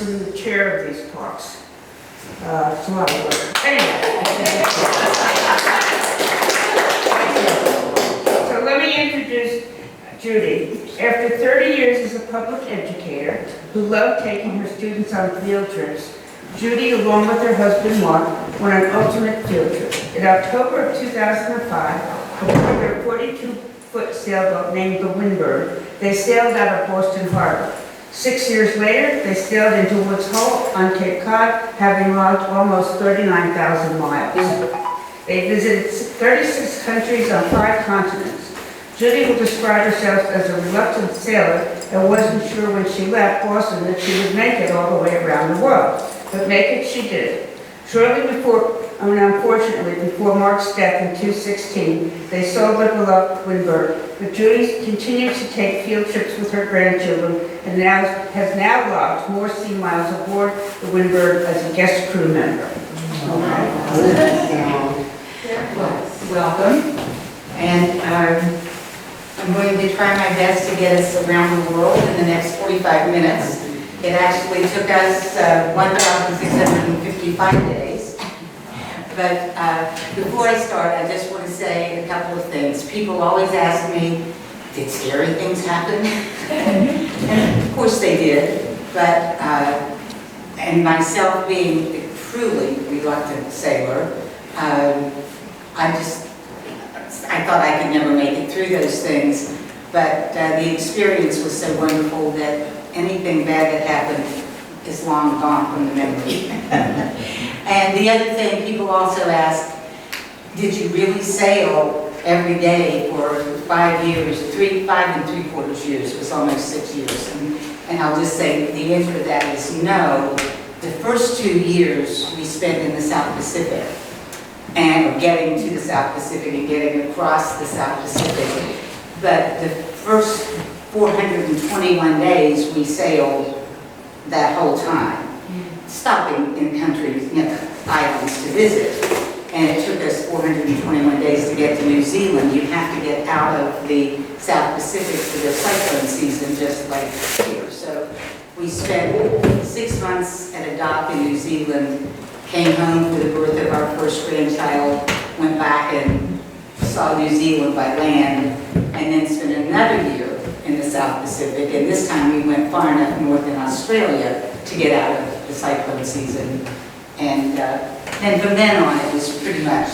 is in the chair of these talks. It's a lot of work. Anyway. So let me introduce Judy. After 30 years as a public educator who loved taking her students on field trips, Judy, along with her husband Mark, went on ultimate field trip. In October of 2005, aboard their 42-foot sailboat named the Windbird, they sailed out of Boston Harbor. 6 years later, they sailed into Woods Hole on Cape Cod, having logged almost 39,000 miles. They visited 36 countries on 5 continents. Judy will describe herself as a reluctant sailor and wasn't sure when she left Boston that she would make it all the way around the world. But make it she did. Unfortunately, before Mark's death in 2016, they sold their beloved Windbird. But Judy continues to take field trips with her grandchildren and has now logged more sea miles aboard the Windbird as a guest crew member. Welcome. And I'm going to try my best to get us around the world in the next 45 minutes. It actually took us 1,655 days. But before I start, I just want to say a couple of things. People always ask me, did scary things happen? And of course they did. But, and myself being a truly reluctant sailor, I thought I could never make it through those things. But the experience was so wonderful that anything bad that happened is long gone from the memory. And the other thing, people also ask, did you really sail every day for 5 years, 5 3/4 years, it was almost 6 years. And I'll just say the answer to that is no. The first 2 years we spent in the South Pacific, and getting to the South Pacific and getting across the South Pacific. But the first 421 days we sailed that whole time, stopping in countries, islands to visit. And it took us 421 days to get to New Zealand. You have to get out of the South Pacific for the cyclone season, just like here. So we spent 6 months at a dock in New Zealand, came home for the birth of our first grandchild, went back and saw New Zealand by land, and then spent another year in the South Pacific. And this time we went far enough north in Australia to get out of the cyclone season. And then from then on, it was pretty much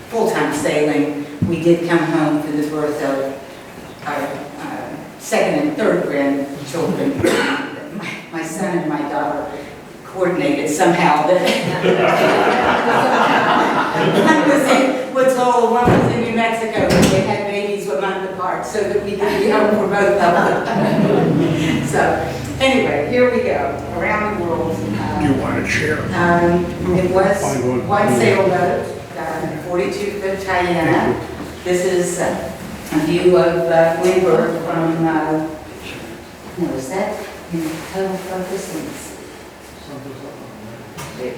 full-time sailing. We did come home for the birth of our second and third grandchildren. My son and my daughter coordinated somehow that one was in Woods Hole, one was in New Mexico, and they had babies a month apart so that we could be home for both of them. So anyway, here we go, around the world. You want to share? It was one sailboat, 42-foot Tiana. This is a view of Windbird from, is that in total focus? Is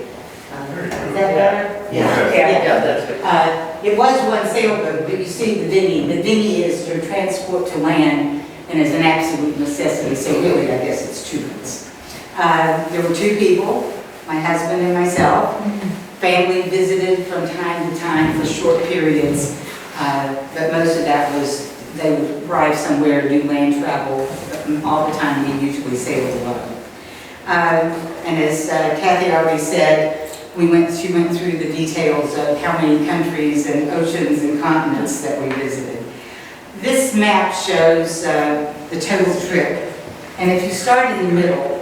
that better? Yeah, that's good. It was one sailboat, but you see the dinghy. The dinghy is your transport to land and is an absolute necessity, so really I guess it's 2 months. There were 2 people, my husband and myself. Family visited from time to time for short periods, but most of that was they would arrive somewhere, do land travel, but all the time we usually sailed alone. And as Kathy already said, she went through the details of how many countries and oceans and continents that we visited. This map shows the total trip. And if you start in the middle,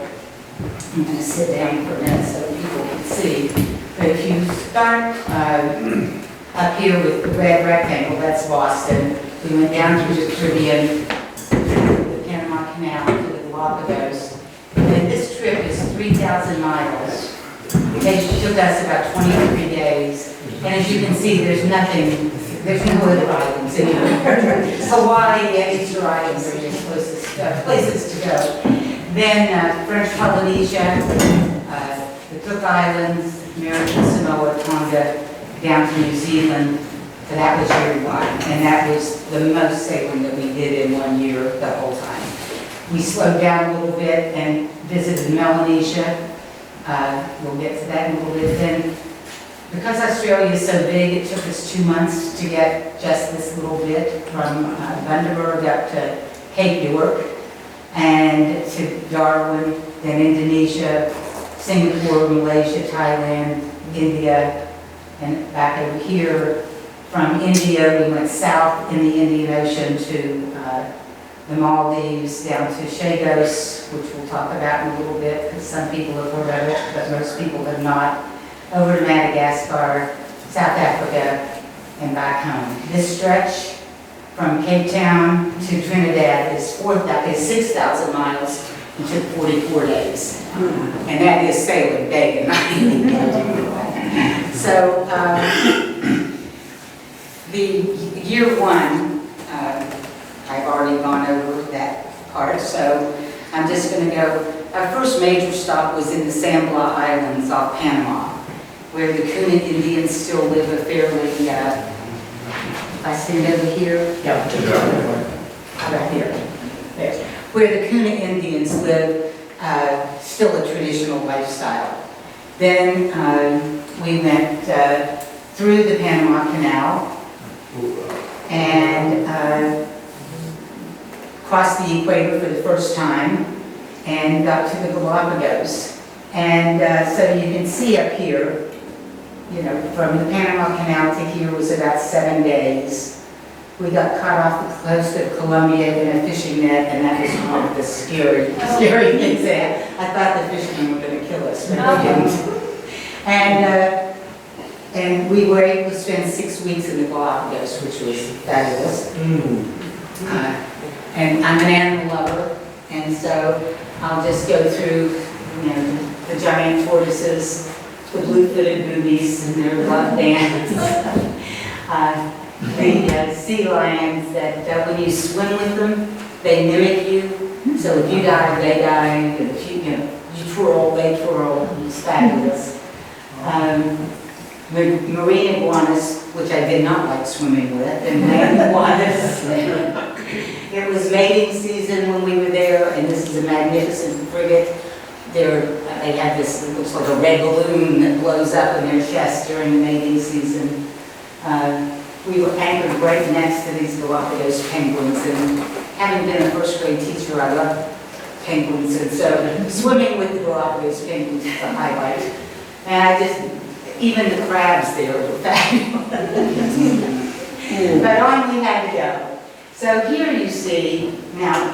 I'm going to sit down for a minute so people can see. But if you start up here with the red rectangle, that's Boston. We went down through the Caribbean, the Panama Canal, to the Galapagos. And this trip is 3,000 miles. It took us about 23 days. And as you can see, there's no other islands anywhere. Hawaii and Easter Islands are just places to go. Then French Polynesia, the Cook Islands, American Samoa, Tonga, down to New Zealand. But that was year 1. And that was the most sailing that we did in 1 year the whole time. We slowed down a little bit and visited Melanesia. We'll get to that in a little bit. Then, because Australia is so big, it took us 2 months to get just this little bit from Windbird up to Cape York and to Darwin, then Indonesia, Singapore, Malaysia, Thailand, India, and back over here. From India, we went south in the Indian Ocean to the Maldives, down to Chagos, which we'll talk about in a little bit, because some people have heard of it, but most people have not. Over to Madagascar, South Africa, and back home. This stretch from Cape Town to Trinidad is 6,000 miles and took 44 days. And that is sailing day and night. So the year one, I've already gone over that part, so I'm just going to go. Our first major stop was in the San Blas Islands off Panama, where the Kuna Indians still live a fairly, if I stand over here? Yeah. Right here. There. Where the Kuna Indians live, still a traditional lifestyle. Then we went through the Panama Canal and crossed the equator for the first time and got to the Galapagos. And so you can see up here, you know, from the Panama Canal to here was about 7 days. We got caught off the coast of Colombia in a fishing net, and that was one of the scary things there. I thought the fishermen were going to kill us, but they didn't. And we were able to spend 6 weeks in the Galapagos, which was fabulous. And I'm an animal lover, and so I'll just go through, you know, the giant tortoises, the blue-footed boobies and their love dance, the sea lions that when you swim with them, they mimic you. So if you dive, they dive. If you twirl, they twirl. It's fabulous. Marine iguanas, which I did not like swimming with, and land iguanas. It was mating season when we were there, and this is a magnificent frigate. They have this, it looks like a red balloon that blows up in their chest during the mating season. We were anchored right next to these Galapagos penguins, and having been a first grade teacher, I love penguins, and so swimming with the Galapagos penguins is a highlight. And even the crabs there were fabulous. But on we had to go. So here you see now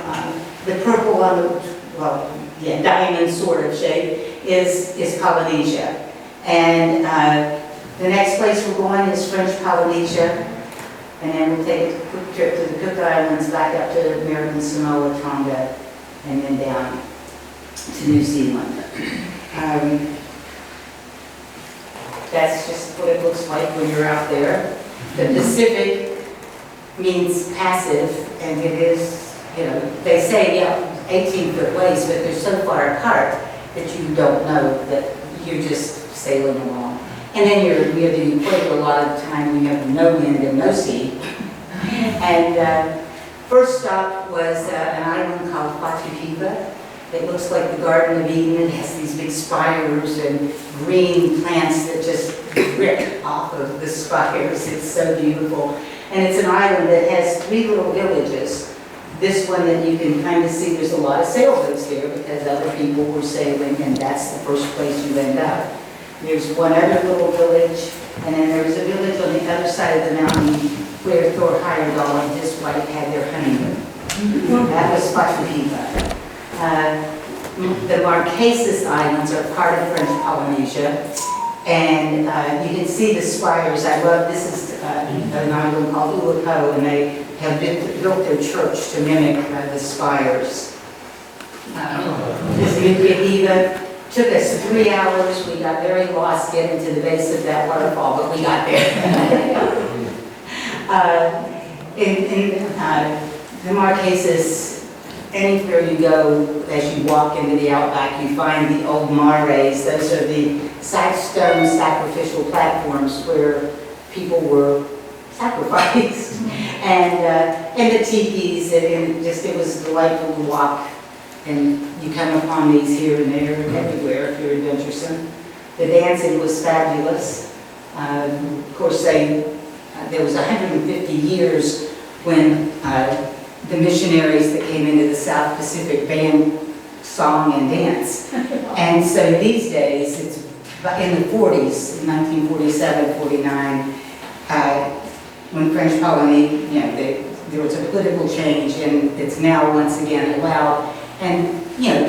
the purple on the, diamond sort of shape is Polynesia. And the next place we're going is French Polynesia. And then we'll take a quick trip to the Cook Islands, back up to American Samoa, Tonga, and then down to New Zealand. That's just what it looks like when you're out there. The Pacific means passive, and it is, they say, 18-foot waves, but they're so far apart that you don't know that you're just sailing along. And then you're near the equator a lot of the time when you have no wind and no sea. And first stop was an island called Watu. It looks like the Garden of Eden. It has these big spires and green plants that just drip off of the spires. It's so beautiful. And it's an island that has 3 little villages. This one that you can kind of see, there's a lot of sailboats here because other people were sailing, and that's the first place you end up. There's one other little village, and then there's a village on the other side of the mountain where Thor Heyerdahl and his wife had their honeymoon. That was Watu. The Marquesas Islands are part of French Polynesia, and you can see the spires. I love, this is an island called Ulupo, and they have built their church to mimic the spires. This Nuka took us 3 hours. We got very lost getting to the base of that waterfall, but we got there. In the Marquesas, anywhere you go, as you walk into the outback, you find the old mares. Those are the stone sacrificial platforms where people were sacrificed. And the teepees, and it was delightful to walk and you come upon these here and there, everywhere if you're adventuresome. The dancing was fabulous. Of course, there was 150 years when the missionaries that came into the South Pacific banned song and dance. And so these days, it's in the 40s, 1947, 49, when French colony, there was a political change, and it's now once again allowed. And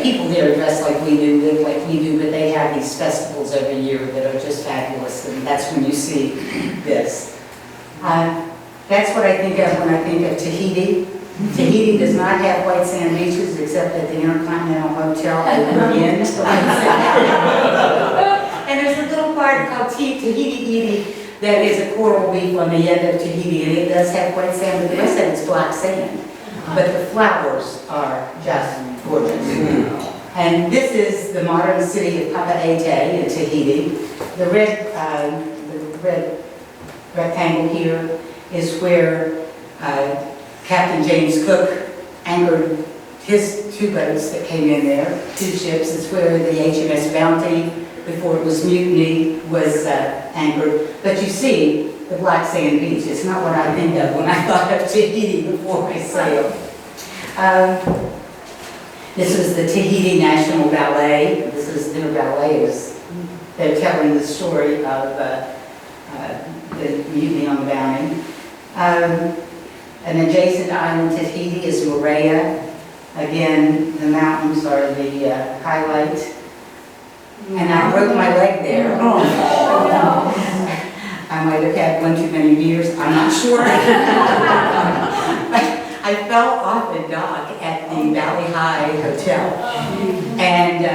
people there dress like we do, live like we do, but they have these festivals every year that are just fabulous, and that's when you see this. That's what I think of when I think of Tahiti. Tahiti does not have white sand beaches except at the Intercontinental Hotel at the Inn. And there's a little part called Tahiti that is a coral reef on the end of Tahiti, and it does have white sand, but the rest of it's black sand. But the flowers are just gorgeous. And this is the modern city of Papeete in Tahiti. The red rectangle here is where Captain James Cook anchored his 2 boats that came in there, 2 ships. It's where the HMS Bounty, before it was mutiny, was anchored. But you see the black sand beach. It's not what I think of when I thought of Tahiti before I sailed. This was the Tahiti National Ballet. This is their ballet. They're telling the story of the mutiny on the Bounty. An adjacent island to Tahiti is Moorea. Again, the mountains are the highlight. And I broke my leg there. I might have had one too many beers, I'm not sure. I fell off a dock at the Valley High Hotel and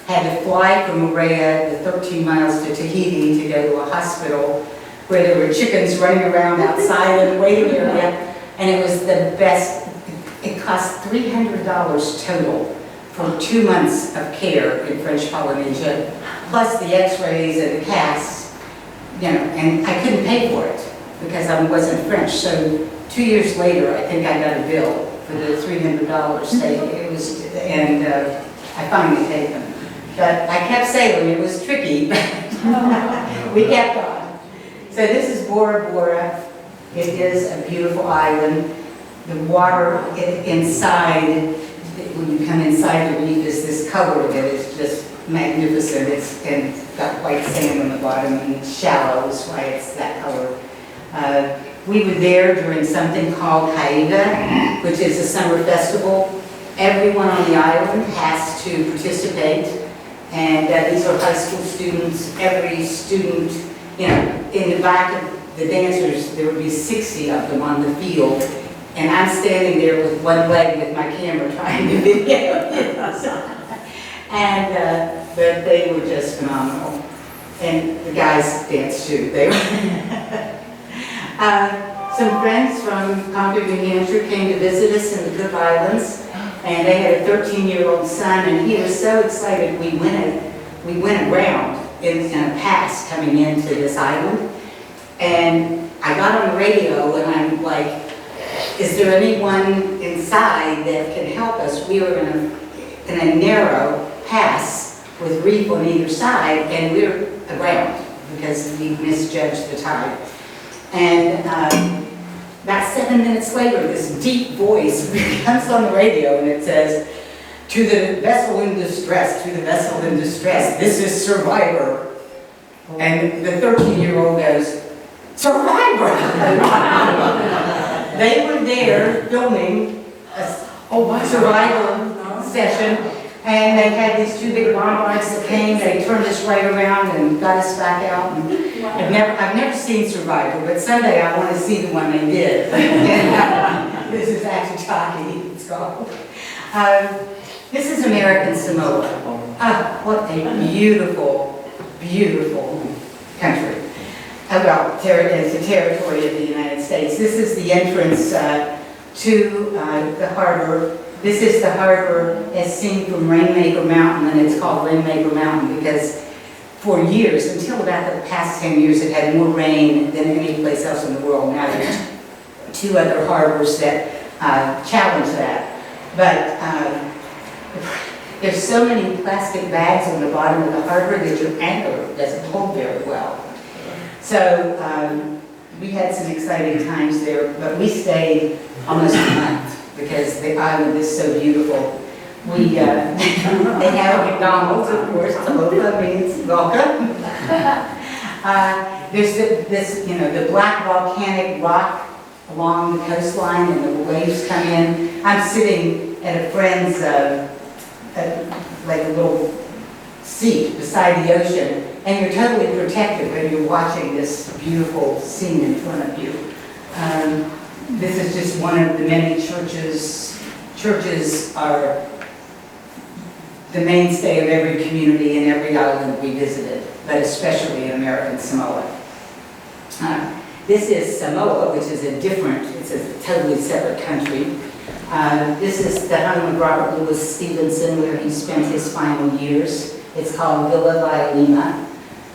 had to fly from Moorea the 13 miles to Tahiti to go to a hospital where there were chickens running around outside in the waiting area. And it was the best. It cost $300 total for 2 months of care in French Polynesia, plus the x-rays and the casts, and I couldn't pay for it because I wasn't French. So 2 years later, I think I got a bill for the $300. I finally paid them. But I kept sailing. It was tricky, but we kept on. So this is Bora Bora. It is a beautiful island. The water inside, when you come inside the reef, is this color that is just magnificent. It's got white sand on the bottom and it's shallow, that's why it's that color. We were there during something called Haiga, which is a summer festival. Everyone on the island has to participate, and these are high school students. Every student, in the back of the dancers, there would be 60 of them on the field, and I'm standing there with one leg with my camera trying to video this. And but they were just phenomenal. And the guys danced too. They were some friends from Concord, New Hampshire came to visit us in the Cook Islands, and they had a 13-year-old son, and he was so excited. We went around in a pass coming into this island, and I got on the radio and I'm like, is there anyone inside that can help us? We were in a narrow pass with reef on either side, and we were aground because we misjudged the tide. And about 7 minutes later, this deep voice comes on the radio and it says, "To the vessel in distress, to the vessel in distress, this is Survivor." And the 13-year-old goes, "Survivor!" They were there filming a Survivor session, and they had these 2 big bombards that came. They turned us right around and got us back out. And I've never seen Survivor, but someday I want to see the one they did. And, this is Cataumet, it's called. This is American Samoa. What a beautiful, beautiful country. Well, it's a territory of the United States. This is the entrance to the harbor. This is the harbor as seen from Rainmaker Mountain, and it's called Rainmaker Mountain because for years, until about the past 10 years, it had more rain than any place else in the world. Now there's 2 other harbors that challenge that. But There's so many plastic bags on the bottom of the harbor that your anchor doesn't hold very well. So we had some exciting times there, but we stayed almost a month because the island is so beautiful. They have McDonald's, of course. Aloha means welcome. There's the black volcanic rock along the coastline, and the waves come in. I'm sitting at a friend's, like a little seat beside the ocean, and you're totally protected when you're watching this beautiful scene in front of you. This is just one of the many churches. Churches are the mainstay of every community and every island we visited, but especially in American Samoa. This is Samoa, which is it's a totally separate country. This is the home of Robert Louis Stevenson, where he spent his final years. It's called Villa Vailima.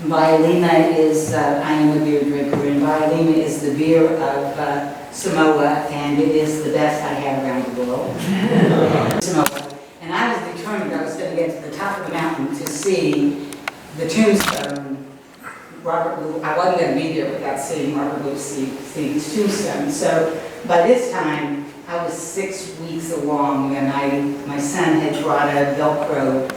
Vailima is, I am a beer drinker, and Vailima is the beer of Samoa, and it is the best I have around the world. Samoa. And I was determined I was going to get to the top of the mountain to see the tombstone. I wasn't going to be there without seeing Robert Louis Stevenson's tombstone. So by this time, I was 6 weeks along, and my son had brought a Velcro.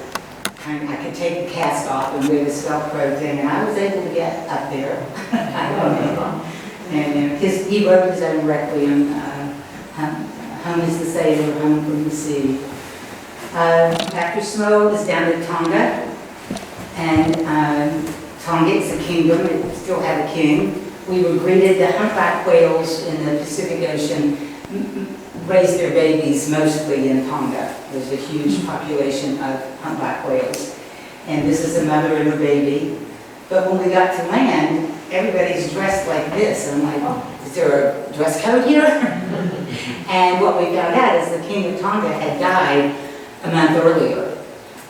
I could take the cast off and wear this Velcro thing, and I was able to get up there. And he wrote his own requiem, Home is the Sailor, Home from the Sea. After Samoa was down to Tonga, and Tonga is a kingdom, it still had a king. We were greeted, the humpback whales in the Pacific Ocean raised their babies mostly in Tonga. There's a huge population of humpback whales. And this is a mother and her baby. But when we got to land, everybody's dressed like this. And I'm like, oh, is there a dress code here? And what we found out is the king of Tonga had died a month earlier.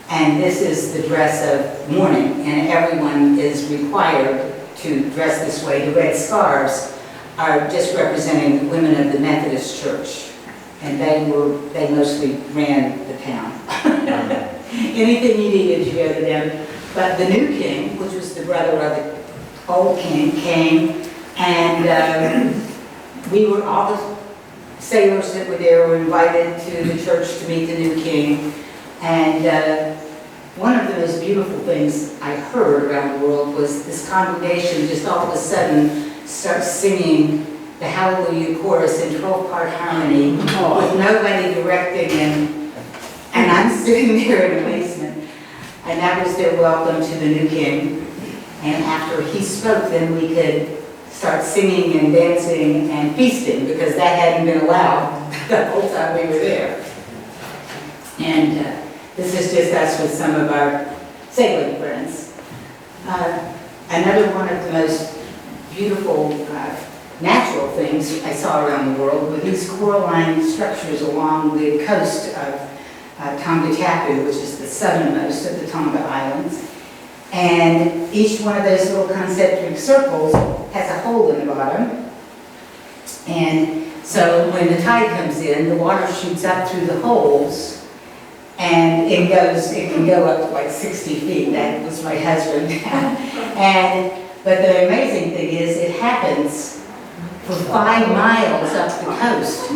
And this is the dress of mourning, and everyone is required to dress this way. The red scarves are just representing the women of the Methodist Church, and they mostly ran the town. Anything you needed, you go to them. But the new king, which was the brother of the old king, came, and we were all the sailors that were there were invited to the church to meet the new king. And one of the most beautiful things I heard around the world was this congregation just all of a sudden starts singing the Hallelujah chorus in 12-part harmony with nobody directing, and I'm sitting there in amazement. And that was their welcome to the new king. And after he spoke, then we could start singing and dancing and feasting, because that hadn't been allowed the whole time we were there. And this is just us with some of our sailing friends. Another one of the most beautiful natural things I saw around the world were these coralline structures along the coast of Tonga Tapu, which is the southernmost of the Tonga Islands. And each one of those little concentric circles has a hole in the bottom. And so when the tide comes in, the water shoots up through the holes, and it can go up to like 60 feet. That was my husband. But the amazing thing is it happens for 5 miles up the coast.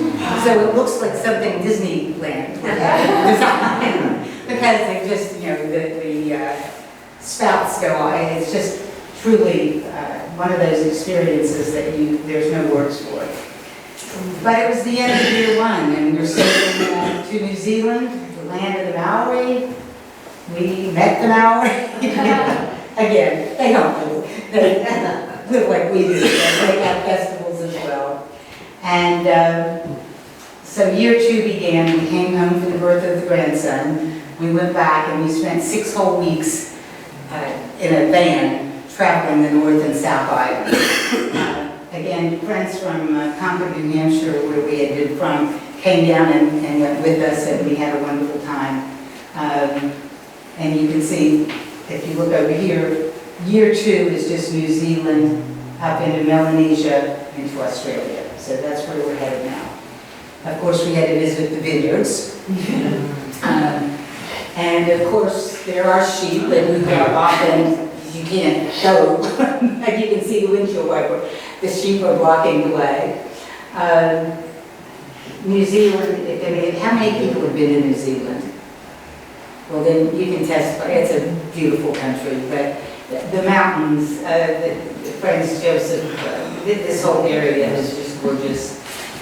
So it looks like something Disneyland designed, because they just, the spouts go on. It's just truly one of those experiences that there's no words for it. But it was the end of year 1, and we're sailing to New Zealand, the land of the Maori. We met the Maori. Again, they don't live. They live like we do. They have festivals as well. And so year 2 began. We came home for the birth of the grandson. We went back, and we spent 6 whole weeks in a van traveling the North and South Islands. Again, friends from Concord, New Hampshire, where we had been from, came down and went with us, and we had a wonderful time. And you can see, if you look over here, year 2 is just New Zealand, up into Melanesia, into Australia. So that's where we're headed now. Of course, we had to visit the vineyards. And of course, there are sheep, and often you can't go. Like you can see the windshield wiper. The sheep are blocking the way. New Zealand, I mean, how many people have been in New Zealand? Well, then you can testify. It's a beautiful country, but the mountains, Franz Joseph, this whole area is just gorgeous.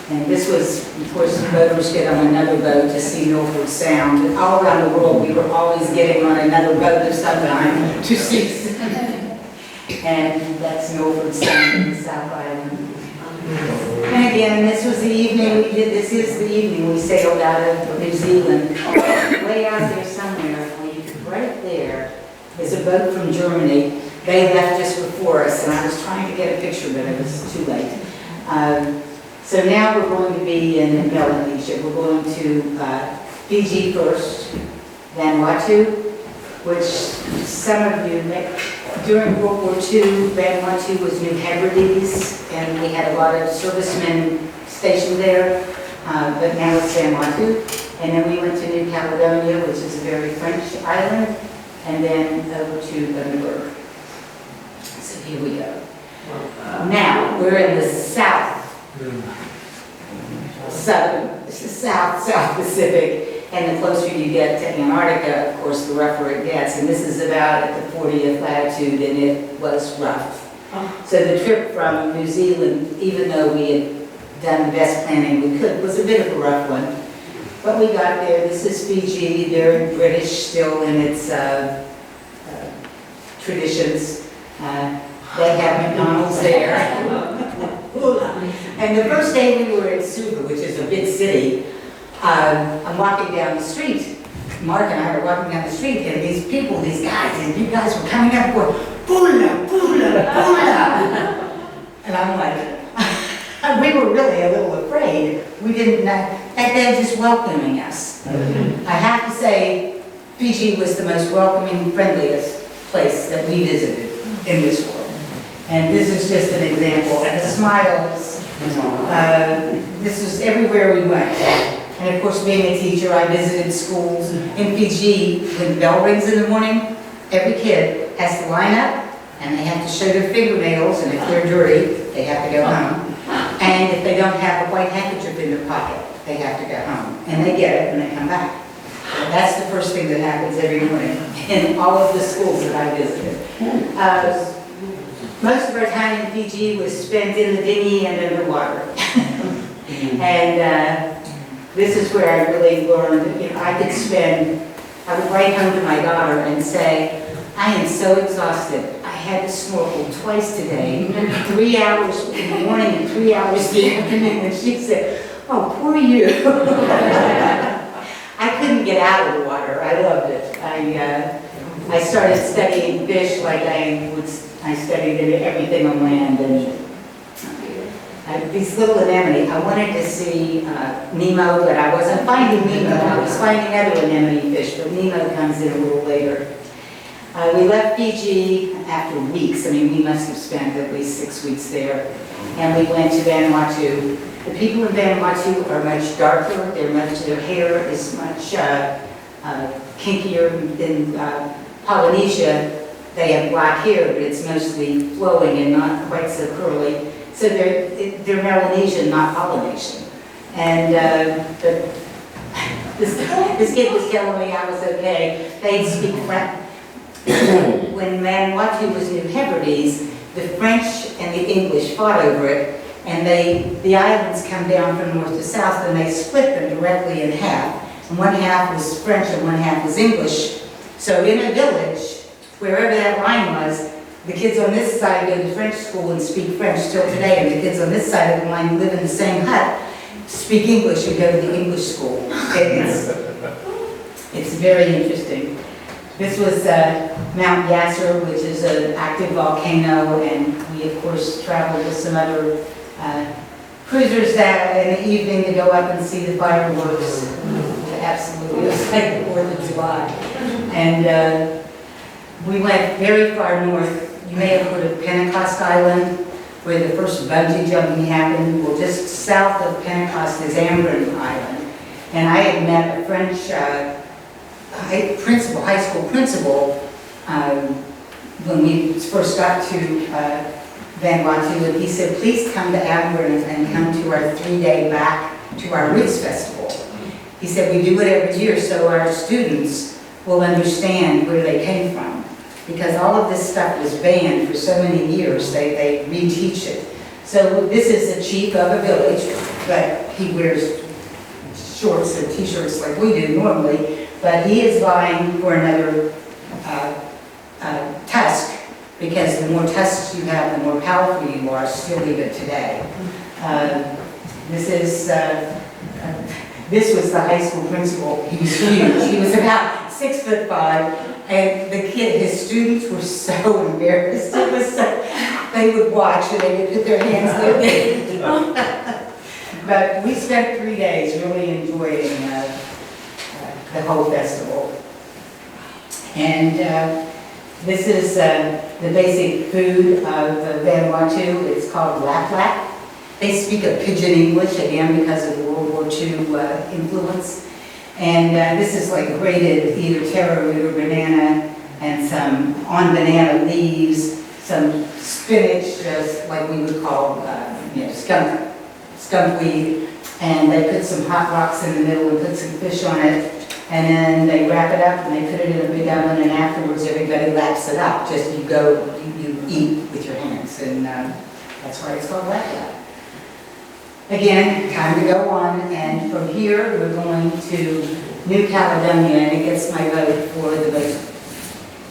And this was, of course, boaters get on another boat to see Norfolk Sound. All around the world, we were always getting on another boat of some kind to see. And that's Norfolk Sound in the South Island. And again, this was the evening we did, this is the evening we sailed out of New Zealand. Way out there somewhere, right there, is a boat from Germany. They left just before us, and I was trying to get a picture, but it was too late. So now we're going to be in Melanesia. We're going to Fiji first, Vanuatu, which some of you met. During World War II, Vanuatu was New Hebrides, and we had a lot of servicemen stationed there, but now it's Vanuatu. And then we went to New Caledonia, which is a very French island, and then over to Windbird. So here we go. Now, we're in the South Pacific, and the closer you get to Antarctica, of course, the rougher it gets. And this is about at the 40th latitude, and it was rough. So the trip from New Zealand, even though we had done the best planning we could, was a bit of a rough one. But we got there. This is Fiji, very British still in its traditions. They have McDonald's there. And the first day we were in Suva, which is a big city, I'm walking down the street. Mark and I were walking down the street, and these people, these guys, and you guys were coming up going, "Bula, bula, bula." And I'm like, we were really a little afraid. We didn't know, and they're just welcoming us. I have to say, Fiji was the most welcoming, friendliest place that we visited in this world. And this is just an example. And the smiles, this was everywhere we went. And of course, being a teacher, I visited schools in Fiji. When the bell rings in the morning, every kid has to line up, and they have to show their fingernails, and if they're dirty, they have to go home. And if they don't have a white handkerchief in their pocket, they have to go home. And they get it when they come back. And that's the first thing that happens every morning in all of the schools that I visited. Most of our time in Fiji was spent in the dinghy and underwater. And this is where I really learned, I would write home to my daughter and say, "I am so exhausted. I had to snorkel twice today, 3 hours in the morning and 3 hours in the afternoon." And she said, "Oh, poor you." I couldn't get out of the water. I loved it. I started studying fish like I studied everything on land. And these little anemone, I wanted to see Nemo, but I wasn't finding Nemo. I was finding other anemone fish, but Nemo comes in a little later. We left Fiji after weeks. I mean, we must have spent at least 6 weeks there. And we went to Vanuatu. The people in Vanuatu are much darker. Their hair is much kinkier than Polynesia. They have black hair, but it's mostly flowing and not quite so curly. So they're Melanesian, not Polynesian. And this kid was telling me I was okay. They speak French. When Vanuatu was New Hebrides, the French and the English fought over it, and the islands come down from north to south, and they split them directly in half. And one half was French and one half was English. So in a village, wherever that line was, the kids on this side go to French school and speak French till today, and the kids on this side of the line live in the same hut, speak English and go to the English school. It's very interesting. This was Mount Yasser, which is an active volcano, and we of course traveled with some other cruisers that in the evening to go up and see the fireworks. Absolutely, it was like the 4th of July. And we went very far north. You may have heard of Pentecost Island, where the first bungee jumping happened. Well, just south of Pentecost is Ambren Island. And I had met a French high school principal, when we first got to Vanuatu, and he said, please come to Aberdeen and come to our 3-day back to our Roots Festival. He said, we do it every year so our students will understand where they came from. Because all of this stuff was banned for so many years, they reteach it. So this is the chief of a village, but he wears shorts and t-shirts like we do normally, but he is vying for another tusk, because the more tusks you have, the more powerful you are, still even today. This was the high school principal. He was huge. He was about 6'5", and the his students were so embarrassed. It was so, they would watch and they would put their hands there. But we spent 3 days really enjoying the whole festival. And this is the basic food of Vanuatu. It's called lap lap. They speak a pidgin English, again, because of the World War II influence. And this is like grated either taro root or banana, and some on banana leaves, some spinach, just like we would call skunk weed. And they put some hot rocks in the middle and put some fish on it. And then they wrap it up and they put it in a big oven, and afterwards everybody laps it up. Just you eat with your hands, and that's why it's called lap lap. Again, time to go on, and from here we're going to New Caledonia, and it gets my vote for the most,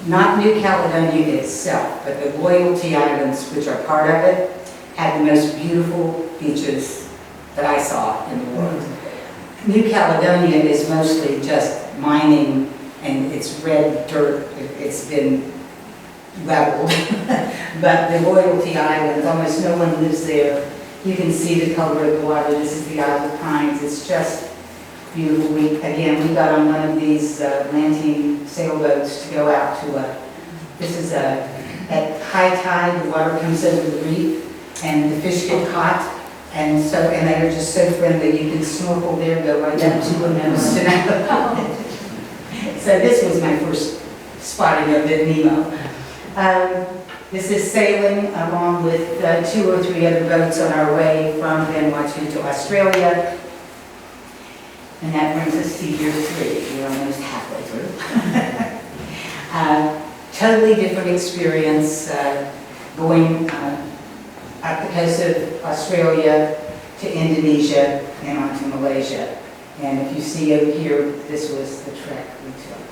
not New Caledonia itself, but the Loyalty Islands, which are part of it, have the most beautiful beaches that I saw in the world. New Caledonia is mostly just mining, and it's red dirt. It's been leveled. But the Loyalty Islands, almost no one lives there. You can see the color of the water. This is the Isle of Pines. It's just beautiful. We got on one of these Lantine sailboats to go out to at high tide, the water comes over the reef, and the fish get caught. And they are just so friendly. You can snorkel there and go right down to the nose to that. So this was my first spotting of the Nemo. This is sailing along with 2 or 3 other boats on our way from Vanuatu to Australia. And that brings us to year 3. We're almost halfway through. Totally different experience going up the coast of Australia to Indonesia and on to Malaysia. And if you see over here, this was the trek we took.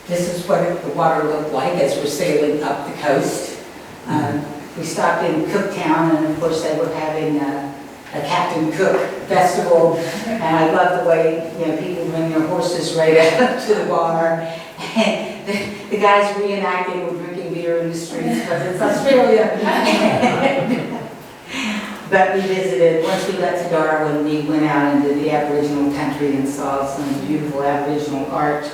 This is what the water looked like as we're sailing up the coast. We stopped in Cooktown, and of course they were having a Captain Cook festival. And I love the way people bring their horses right up to the bar. And the guys reenacting were drinking beer in the streets because it's Australia. But we visited, once we got to Darwin, we went out into the Aboriginal country and saw some beautiful Aboriginal art.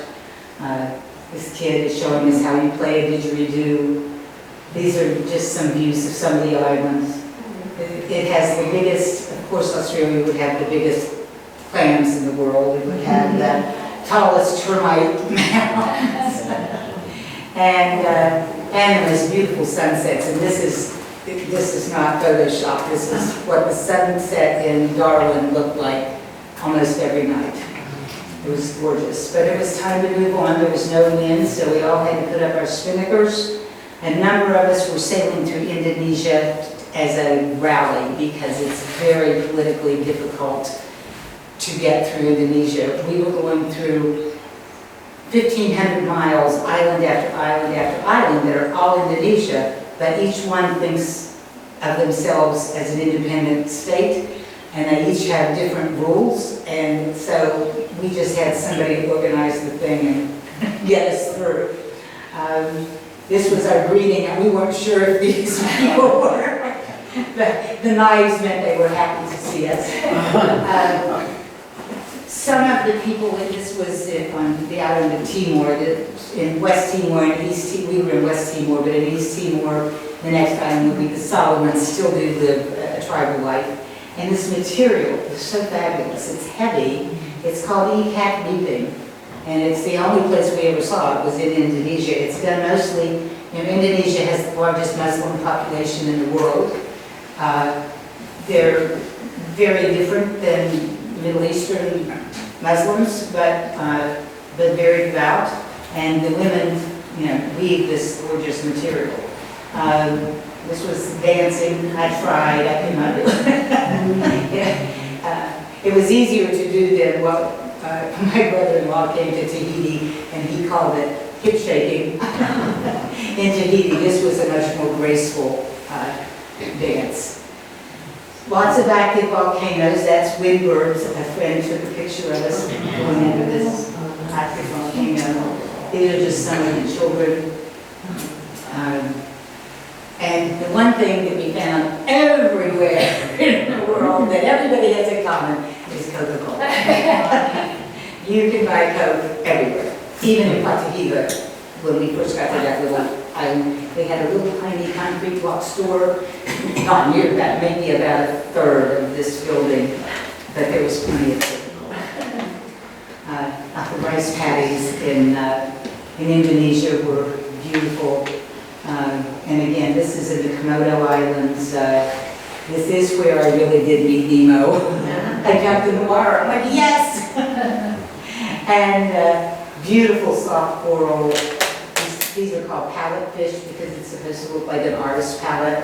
This kid is showing us how you play a didgeridoo. These are just some views of some of the islands. It has the biggest, of course Australia would have the biggest clams in the world. It would have the tallest termite mounds. And the most beautiful sunsets. And this is not Photoshop. This is what the sunset in Darwin looked like almost every night. It was gorgeous, but it was time to move on. There was no wind, so we all had to put up our spinnakers. A number of us were sailing through Indonesia as a rally because it's very politically difficult to get through Indonesia. We were going through 1,500 miles, island after island after island, that are all Indonesia, but each one thinks of themselves as an independent state. And they each have different rules, and so we just had somebody organize the thing and get us through. This was our greeting, and we weren't sure if these people were, but the knives meant they were happy to see us. Some of the people, this was on the island of Timor, in West Timor and East Timor. We were in West Timor, but in East Timor, the next island would be the Solomons, still do live a tribal life. And this material is so fabulous. It's heavy. It's called ikat weaving. And it's the only place we ever saw it was in Indonesia. It's done mostly, Indonesia has the largest Muslim population in the world. They're very different than Middle Eastern Muslims, but very devout. And the women, weave this gorgeous material. This was dancing. I tried. I could not do it. It was easier to do than what my brother-in-law came to Tahiti, and he called it hip shaking. In Tahiti, this was a much more graceful dance. Lots of active volcanoes. That's Windbird. A friend took a picture of us going into this active volcano. These are just some of the children. And the one thing that we found everywhere in the world that everybody has in common is Coca-Cola. You can buy Coke everywhere. Even in Patahila, when we first got to that little island, they had a little tiny concrete block store, not near that, maybe about a third of this building, but there was plenty of Coca-Cola. The rice paddies in Indonesia were beautiful. And again, this is in the Komodo Islands. This is where I really did meet Nemo. I jumped in the water. I'm like, yes! And beautiful soft coral. These are called palette fish because it's supposed to look like an artist's palette.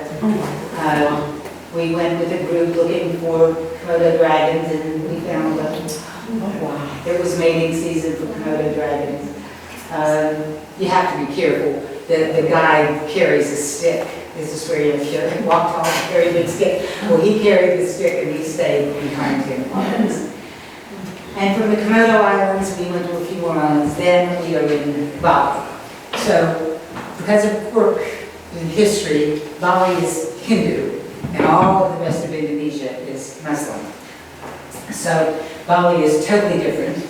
We went with a group looking for Komodo dragons, and we found them. Wow. It was mating season for Komodo dragons. You have to be careful. The guide carries a stick. This is where you should walk tall and carry a big stick. Well, he carried the stick and we stayed behind him. And from the Komodo Islands, we went to a few more islands. Then we are in Bali. So, because of work in history, Bali is Hindu, and all of the rest of Indonesia is Muslim. So, Bali is totally different.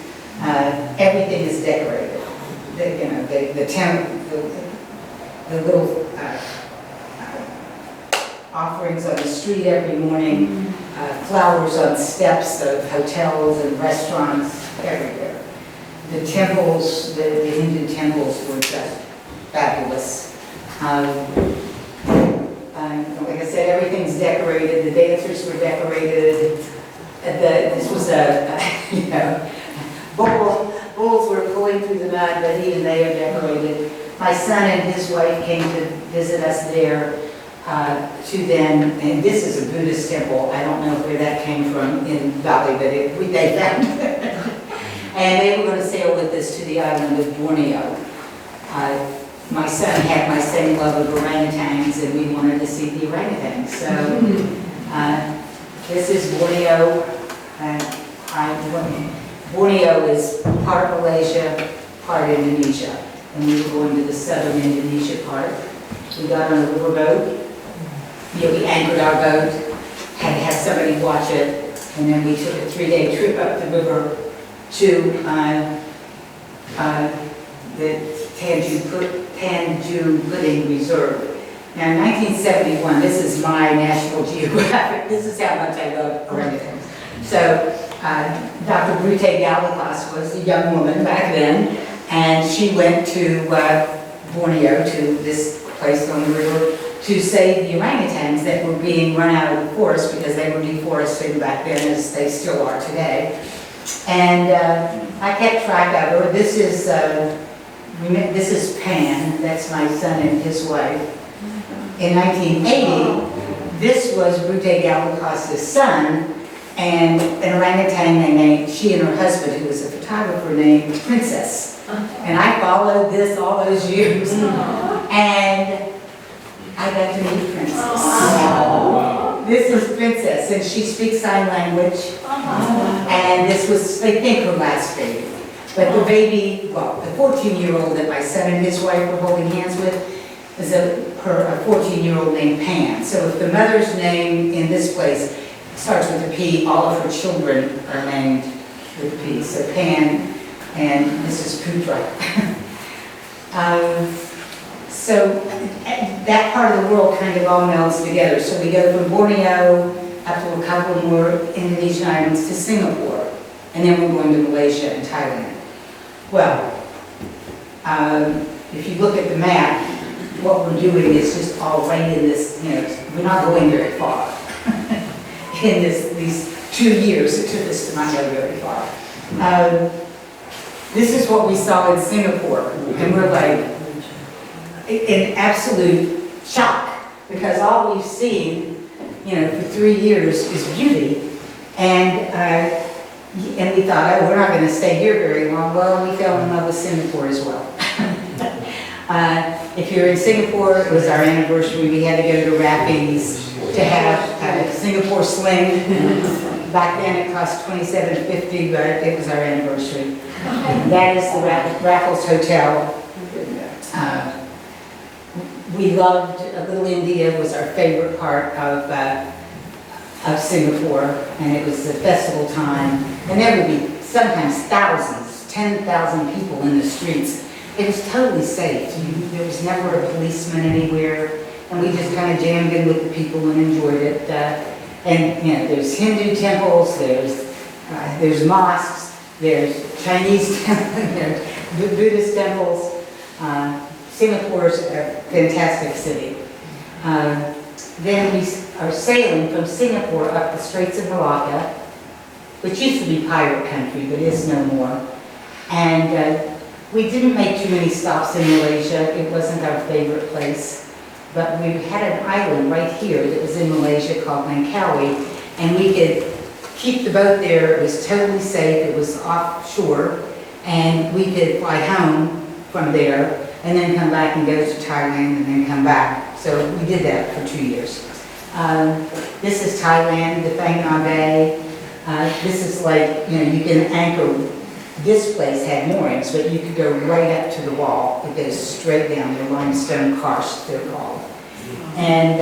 Everything is decorated. The little offerings on the street every morning, flowers on steps of hotels and restaurants everywhere. The temples, the Hindu temples were just fabulous. Like I said, everything's decorated. The dancers were decorated. This was bulls were pulling through the mud, but even they are decorated. My son and his wife came to visit us there and this is a Buddhist temple. I don't know where that came from in Bali, but they found it. And they were going to sail with us to the island of Borneo. My son had my same love of orangutans, and we wanted to see the orangutans. So this is Borneo. Borneo is part Malaysia, part Indonesia. And we were going to the southern Indonesia part. We got on a riverboat. We anchored our boat, had to have somebody watch it, and then we took a 3-day trip up the river to the Tanjung Pudding Reserve. Now, in 1971, this is my National Geographic. This is how much I love orangutans. So, Dr. Brute Gallipas was a young woman back then, and she went to Borneo, to this place on the river, to save the orangutans that were being run out of the forest because they were deforested back then, as they still are today. And I kept track of her. This is Pan. That's my son and his wife. In 1980, this was Brute Gallipas' son, and an orangutan they named, she and her husband, who was a photographer, named Princess. And I followed this all those years. And I got to meet Princess. This is Princess, and she speaks sign language. And this was, I think, her last baby. But the baby, well, the 14-year-old that my son and his wife were holding hands with, is a 14-year-old named Pan. So if the mother's name in this place starts with a P, all of her children are named with a P. So Pan and Mrs. Putra. So that part of the world kind of all melds together. So we go from Borneo up to a couple more Indonesian islands to Singapore, and then we're going to Malaysia and Thailand. Well, if you look at the map, what we're doing is just all right in this, we're not going very far. In these 2 years, it took us to not go very far. This is what we saw in Singapore, and we're like in absolute shock, because all we've seen, for 3 years is beauty, and we thought, oh, we're not going to stay here very long. Well, we fell in love with Singapore as well. If you're in Singapore, it was our anniversary. We had to go to Rappies to have a Singapore sling. Back then it cost $27.50, but it was our anniversary. That is the Raffles Hotel. We loved Little India, was our favorite part of Singapore, and it was the festival time, and there would be sometimes thousands, 10,000 people in the streets. It was totally safe. There was never a policeman anywhere, and we just kind of jammed in with the people and enjoyed it. And there's Hindu temples, there's mosques, there's Chinese temples, there's Buddhist temples. Singapore's a fantastic city. Then we are sailing from Singapore up the Straits of Malacca, which used to be pirate country, but is no more. And we didn't make too many stops in Malaysia. It wasn't our favorite place. But we had an island right here that was in Malaysia called Langkawi, and we could keep the boat there. It was totally safe. It was offshore, and we could fly home from there and then come back and go to Thailand and then come back. So we did that for 2 years. This is Thailand, the Phang Nga Bay. This is like, you can anchor. This place had moorings, but you could go right up to the wall. It goes straight down. They're limestone karst, they're called. And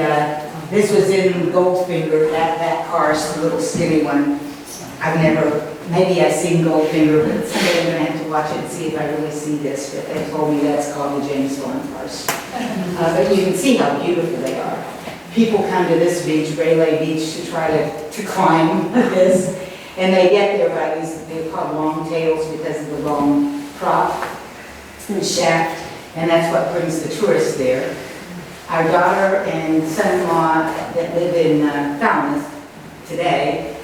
this was in Goldfinger, that karst, the little skinny one. Maybe I've seen Goldfinger, but someday I'm going to have to watch it and see if I really see this. But they told me that's called the James Bond karst. But you can see how beautiful they are. People come to this beach, Railay Beach, to try to climb this. And they get there by they're called long tails because of the long prop and shaft, and that's what brings the tourists there. Our daughter and son-in-law that live in Falmouth today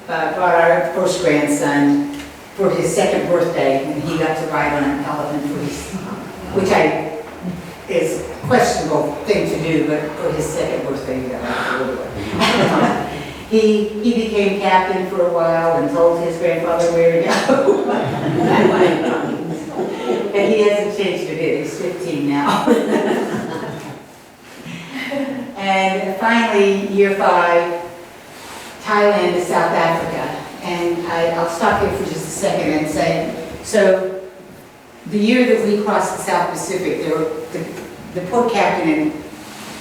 brought our first grandson for his second birthday, and he got to ride on an elephant for his, which is a questionable thing to do, but for his second birthday, he got to do it. He became captain for a while and told his grandfather where to go. And he hasn't changed a bit. He's 15 now. And finally, year 5, Thailand to South Africa. And I'll stop here for just a second and say, so the year that we crossed the South Pacific, the port captain in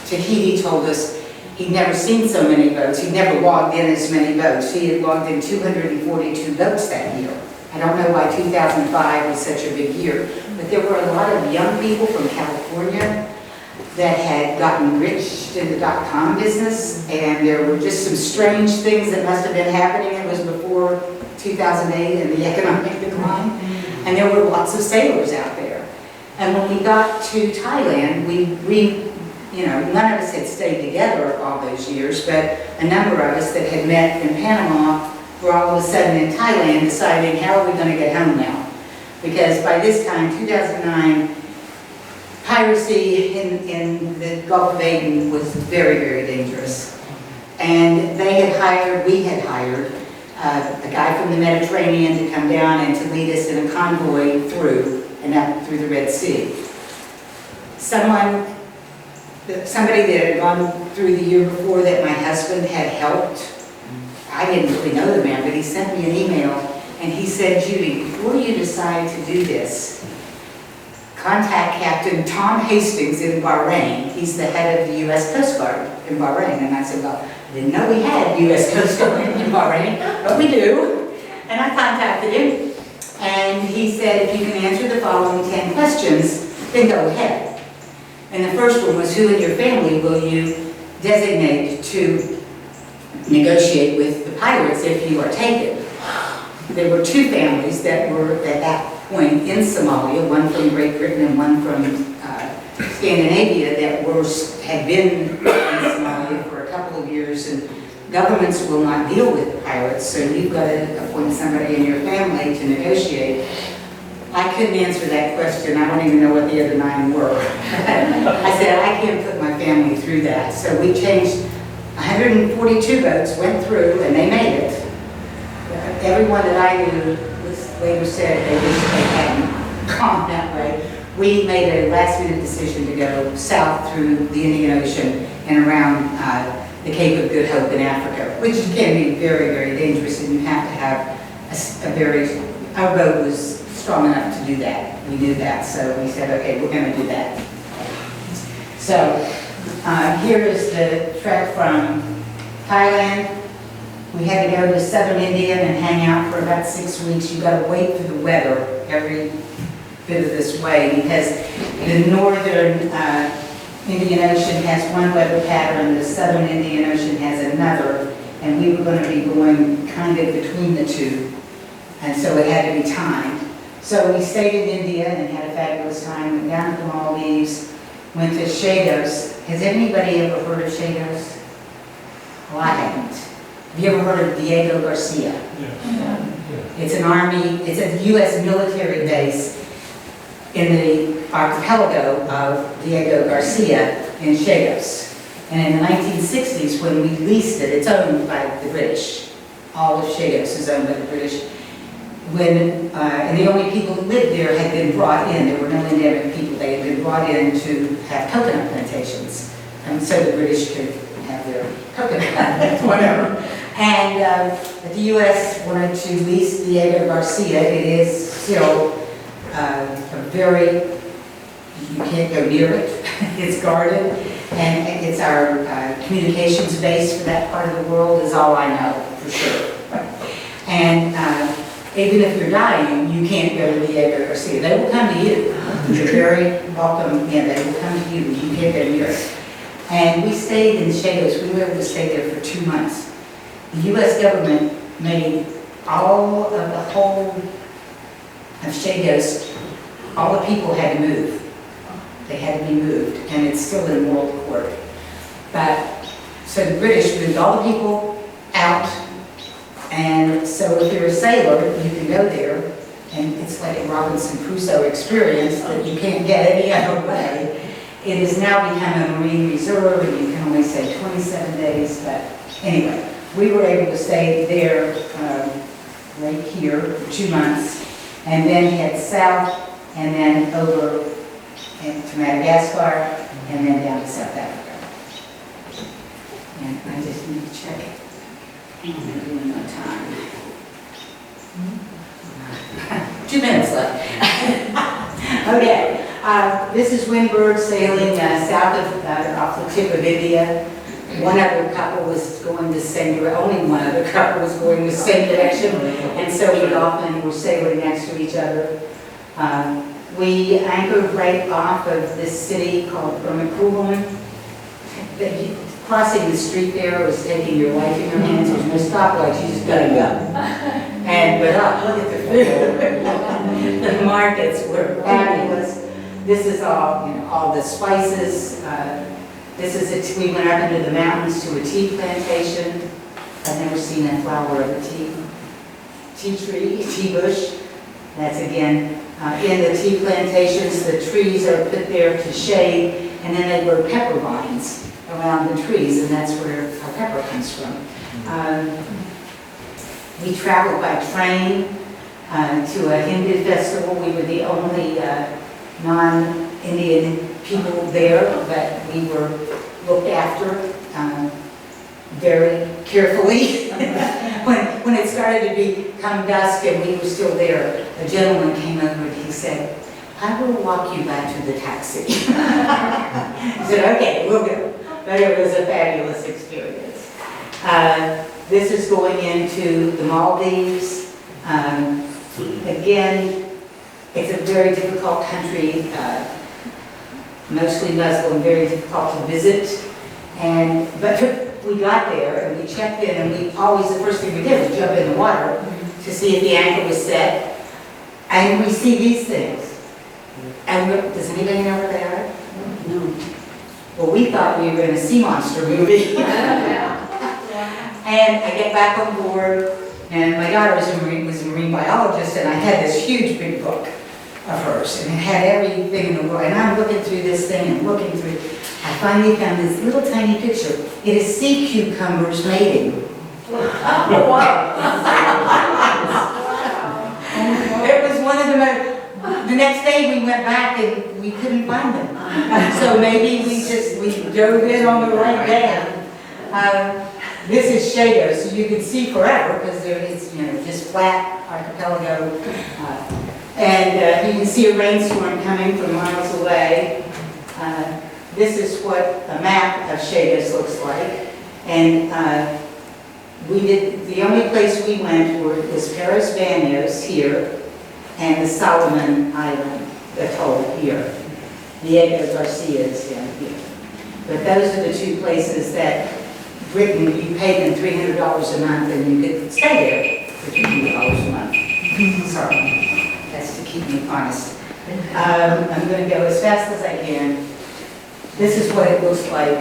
Tahiti told us he'd never seen so many boats. He'd never logged in as many boats. He had logged in 242 boats that year. I don't know why 2005 was such a big year, but there were a lot of young people from California that had gotten rich in the .com business, and there were just some strange things that must have been happening. It was before 2008 and the economic decline, and there were lots of sailors out there. And when we got to Thailand, none of us had stayed together all those years, but a number of us that had met in Panama were all of a sudden in Thailand deciding, how are we going to get home now? Because by this time, 2009, piracy in the Gulf of Aden was very, very dangerous. And we had hired a guy from the Mediterranean to come down and to lead us in a convoy through the Red Sea. Somebody that had gone through the year before that my husband had helped, I didn't really know the man, but he sent me an email and he said, Judy, before you decide to do this, contact Captain Tom Hastings in Bahrain. He's the head of the U.S. Coast Guard in Bahrain. And I said, well, I didn't know we had U.S. Coast Guard in Bahrain, but we do. And I contacted him and he said, if you can answer the following 10 questions, then go ahead. And the first one was, who in your family will you designate to negotiate with the pirates if you are taken. There were two families that were at that point in Somalia, one from Great Britain and one from Scandinavia, that had been in Somalia for a couple of years, and governments will not deal with the pirates, so you've got to appoint somebody in your family to negotiate. I couldn't answer that question. I don't even know what the other 9 were. I said, I can't put my family through that. So we changed 142 boats, went through, and they made it. Everyone that I knew later said they wish they hadn't gone that way. We made a last-minute decision to go south through the Indian Ocean and around the Cape of Good Hope in Africa, which can be very, very dangerous, and you have to have our boat was strong enough to do that. We knew that, so we said, okay, we're going to do that. So here is the trek from Thailand. We had to go to southern India and hang out for about 6 weeks. You've got to wait for the weather every bit of this way, because the northern Indian Ocean has one weather pattern, the southern Indian Ocean has another, and we were going to be going kind of between the two, and so it had to be timed. So we stayed in India and had a fabulous time, went down to the Maldives, went to Schoolhouse. Has anybody ever heard of Schoolhouse? Well, I haven't. Have you ever heard of Diego Garcia? Yeah. It's an army, it's a U.S. military base in the archipelago of Diego Garcia in Schoolhouse. And in the 1960s, when we leased it, it's owned by the British. All of Schoolhouse is owned by the British. And the only people who lived there had been brought in. There were no endemic people. They had been brought in to have coconut plantations. And so the British could have their coconut, whatever. And but the U.S. wanted to lease Diego Garcia. It is still a very, you can't go near it. It's guarded. And it's our communications base for that part of the world is all I know, for sure. And even if you're dying, you can't go to Diego Garcia. They will come to you. You're very welcome. Yeah, they will come to you. You can't go near it. And we stayed in Schoolhouse. We were able to stay there for 2 months. The U.S. government made all of the whole of Schoolhouse, all the people had to move. They had to be moved, and it's still in world court. But, so the British moved all the people out, and so if you're a sailor, you can go there, and it's like a Robinson Crusoe experience that you can't get any other way. It has now become a marine reserve, and you can only stay 27 days, but anyway, we were able to stay there right here for 2 months, and then head south, and then over to Madagascar, and then down to South Africa. And I just need to check it. I'm doing my time. 2 minutes left. Okay, this is Windbird sailing south of, off the tip of India. One other couple was going the same direction, only one other couple was going the same direction, and so we often were sailing next to each other. We anchored right off of this city called Mourning. Crossing the street there was taking your life in your hands. There's no stoplights, you just gotta go. And look at the food. The markets were fabulous. This is all, all the spices. We went up into the mountains to a tea plantation. I've never seen a flower of a tea tree, tea bush. That's again, in the tea plantations, the trees are put there to shade, and then they grow pepper vines around the trees, and that's where our pepper comes from. We traveled by train to a Hindu festival. We were the only non-Indian people there, but we were looked after very carefully. When it started to become dusk and we were still there, a gentleman came over and he said, "I will walk you back to the taxi." I said, "Okay, we'll go." But it was a fabulous experience. This is going into the Maldives. Again, it's a very difficult country, mostly Muslim, very difficult to visit. But we got there and we checked in, and we always, the first thing we did was jump in the water to see if the anchor was set. And we see these things. And does anybody know what they are? No. Well, we thought we were in a sea monster movie. And I get back on board, and my daughter was a marine biologist, and I had this huge big book of hers, and it had everything in the world. And I'm looking through this thing and looking through. I finally found this little tiny picture. It is sea cucumbers mating. It was one of the most. The next day we went back and we couldn't find them. So maybe we dove in on the right day. This is Shado, so you can see forever because it's just flat archipelago, and you can see a rainstorm coming from miles away. This is what a map of Shados looks like, and the only place we went was Paris Banos here, and the Solomon Island atoll here. Diego Garcia is down here. But those are the two places that Britain, you paid them $300 a month and you could stay there for $200 a month. Sorry, that's to keep me honest. I'm going to go as fast as I can. This is what it looks like.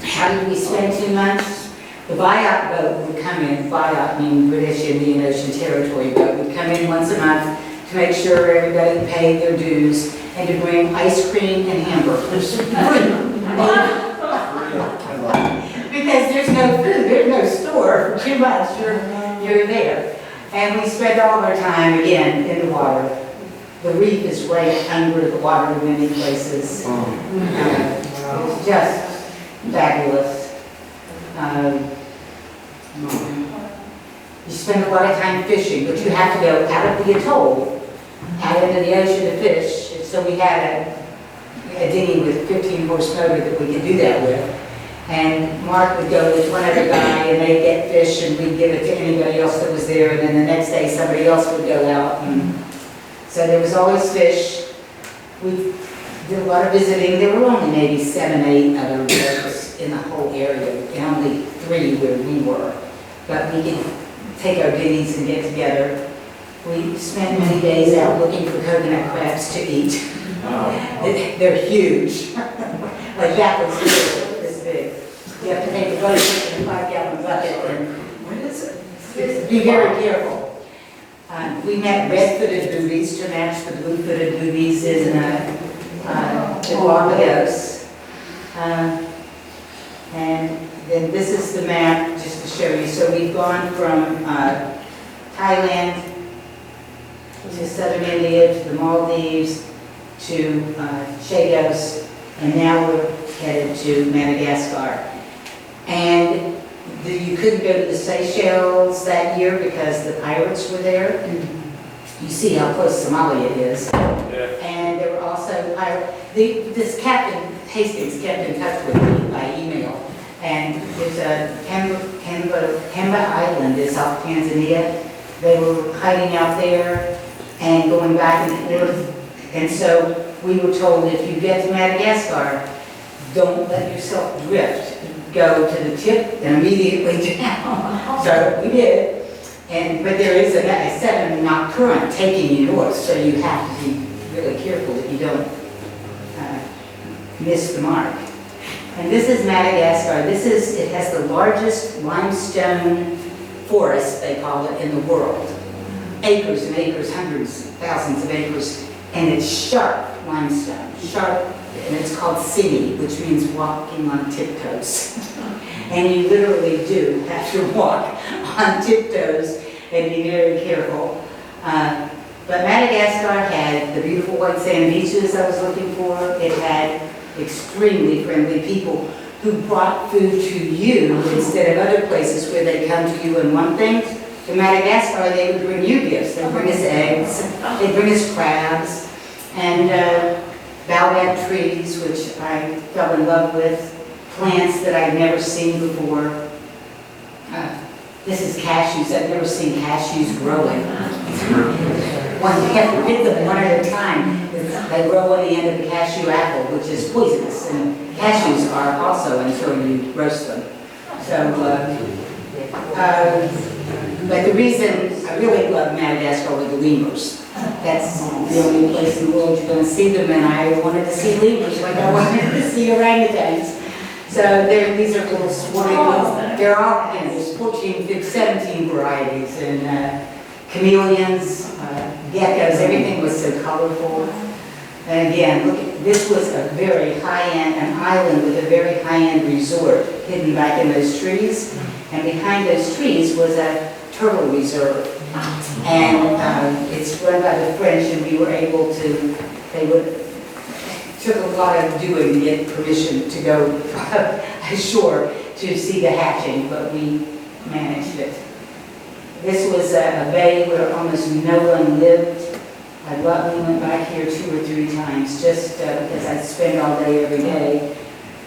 How did we spend 2 months? The buyout boat would come in, buyout meaning British Indian Ocean Territory boat, would come in once a month to make sure everybody paid their dues and to bring ice cream and hamburgers. Because there's no food, there's no store for 2 months, you're there. And we spent all of our time, again, in the water. The reef is right under the water in many places. It's just fabulous. You spend a lot of time fishing, but you have to go out of the atoll, out into the ocean to fish. So we had a dinghy with 15 horsepower that we could do that with. And Mark would go with one other guy and they'd get fish and we'd give it to anybody else that was there, and then the next day somebody else would go out. And so there was always fish. We did a lot of visiting. There were only maybe 7, 8 other boats in the whole area, and only 3 where we were. But we could take our dinghies and get together. We spent many days out looking for coconut crabs to eat. They're huge. Like that was this big. You have to take a boat in a 5-gallon bucket and what is it? Be very careful. We met red-footed boobies to match the blue-footed boobies in Galapagos. And then this is the map just to show you. So we've gone from Thailand to southern India, to the Maldives, to Chagos, and now we're headed to Madagascar. And you couldn't go to the Seychelles that year because the pirates were there. You see how close Somalia is. Yeah. And there were also pirates. This Captain Hastings kept in touch with me by email. And there's a Pemba Island is off Tanzania. They were hiding out there and going back and forth. And so we were told, if you get to Madagascar, don't let yourself drift. Go to the tip and immediately down. So we did. But there is a 7-knot current taking you north, so you have to be really careful that you don't miss the mark. And this is Madagascar. It has the largest limestone forest, they call it, in the world. Acres and acres, hundreds, thousands of acres. And it's sharp limestone, sharp, and it's called sini, which means walking on tiptoes. And you literally do have to walk on tiptoes and be very careful. But Madagascar had the beautiful white sand beaches I was looking for. It had extremely friendly people who brought food to you instead of other places where they come to you and want things. In Madagascar, they would bring you gifts. They'd bring us eggs, they'd bring us crabs, and baobab trees, which I fell in love with, plants that I'd never seen before. This is cashews. I've never seen cashews growing. You have to pick them one at a time. They grow on the end of the cashew apple, which is poisonous, and cashews are also until you roast them. So, but the reason I really love Madagascar were the lemurs. That's the only place in the world you're going to see them, and I wanted to see lemurs like I wanted to see orangutans. So these are little swarming ones. They're all, there's 14, 15, 17 varieties, and chameleons, geckos, everything was so colorful. And again, look, this was a very high-end, an island with a very high-end resort hidden back in those trees. And behind those trees was a turtle reserve. And it's run by the French, and we were able to, took a lot of doing to get permission to go ashore to see the hatching, but we managed it. This was a bay where almost no one lived. I went back here 2 or 3 times just because I'd spend all day every day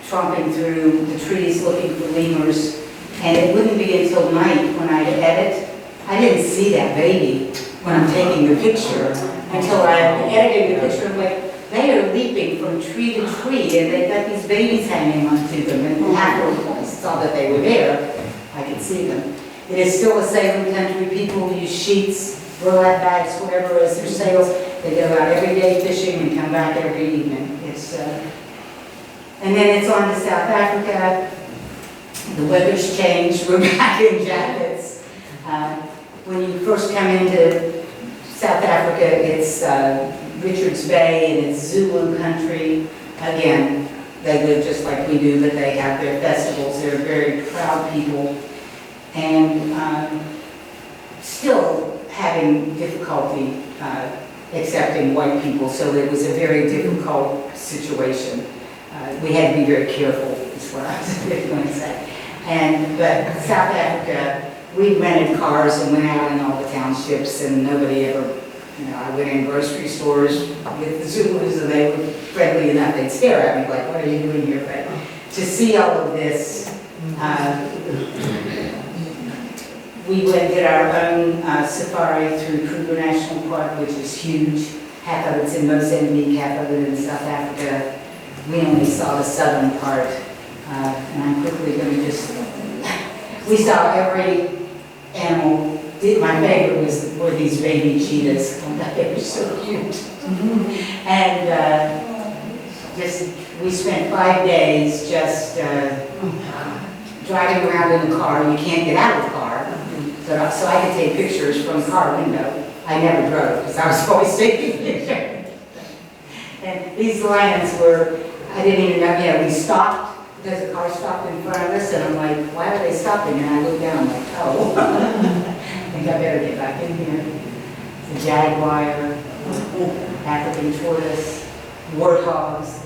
tromping through the trees looking for lemurs. And it wouldn't be until night when I'd edit. I didn't see that baby when I'm taking the picture until I'm editing the picture. I'm like, they are leaping from tree to tree, and they've got these babies hanging onto them. And after I saw that they were there, I could see them. It is still a sailing country. People use sheets, burlap bags, whatever as their sails. They go out every day fishing and come back every evening. And then it's on to South Africa. The weather's changed. We're back in jackets. When you first come into South Africa, it's Richards Bay and it's Zulu country. Again, they live just like we do, but they have their festivals. They're very proud people. And still having difficulty accepting white people, so it was a very difficult situation. We had to be very careful, is what I was going to say. But South Africa, we rented cars and went out in all the townships, and nobody ever, I went in grocery stores with the Zulus, and they were friendly enough. They'd stare at me like, what are you doing here? But to see all of this, we went and did our own safari through Kruger National Park, which is huge. Half of it's in Mozambique, half of it in South Africa. We only saw the southern part, and I'm quickly going to just... We saw every animal. My favorite were these baby cheetahs. They were so cute. And we spent 5 days just driving around in the car. You can't get out of the car. So I could take pictures from the car window. I never drove because I was always taking pictures. And these lions were, I didn't even know, we stopped because the car stopped in front of us, and I'm like, why are they stopping? And I looked down, I'm like, oh, I think I better get back in here. The jaguar, African tortoise, warthogs,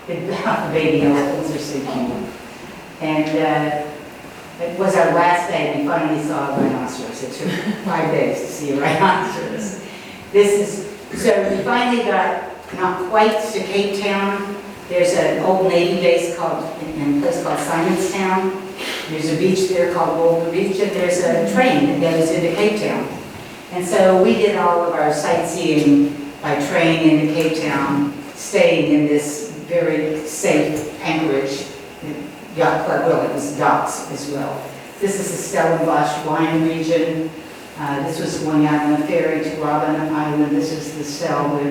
the baby elephants are so cute. And it was our last day, and we finally saw a rhinoceros. It took 5 days to see a rhinoceros. So we finally got not quite to Cape Town. There's an old Navy base in a place called Simonstown. There's a beach there called Boulder Beach, and there's a train that goes into Cape Town. And so we did all of our sightseeing by train into Cape Town, staying in this very safe anchorage. Yacht club, well, it was docks as well. This is the Stellenbosch wine region. This was going out on a ferry to Robben Island. This is the cell where